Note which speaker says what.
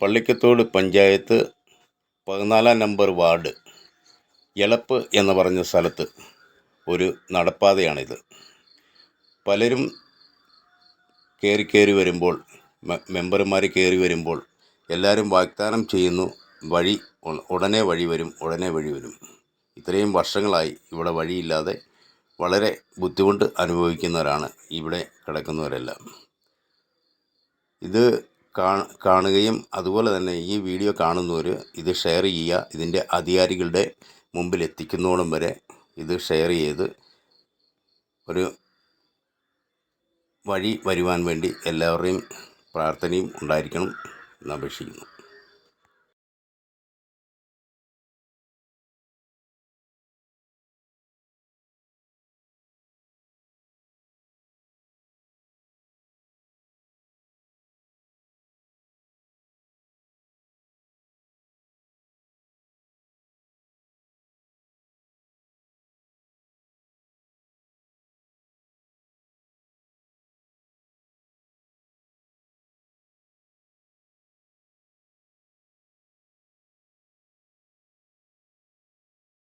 Speaker 1: Pallikathodu panchayat 14 number ward എളപ്പ് എന്ന് പറഞ്ഞ സ്ഥലത്ത് ഒരു നടപ്പാതയാണിത്. പലരും കയറി വരുമ്പോൾ, മെമ്പർമാർ കയറി വരുമ്പോൾ എല്ലാവരും വാഗ്ദാനം ചെയ്യുന്നു, ഉടനെ വഴി വരും. ഇത്രയും വർഷങ്ങളായി ഇവിടെ വഴിയില്ലാതെ വളരെ ബുദ്ധിമുട്ട് അനുഭവിക്കുന്നവരാണ് ഇവിടെ കിടക്കുന്നവരെല്ലാം. ഇത് കാണുകയും അതുപോലെ തന്നെ ഈ വീഡിയോ കാണുന്നവർ ഇത് ഷെയർ ചെയ്യുക. ഇതിൻ്റെ അധികാരികളുടെ മുമ്പിൽ എത്തിക്കുന്നോളം വരെ ഇത് ഷെയർ ചെയ്ത് ഒരു വഴി വരുവാൻ വേണ്ടി എല്ലാവരുടെയും പ്രാർത്ഥനയും ഉണ്ടായിരിക്കണം എന്നപേക്ഷിക്കുന്നു.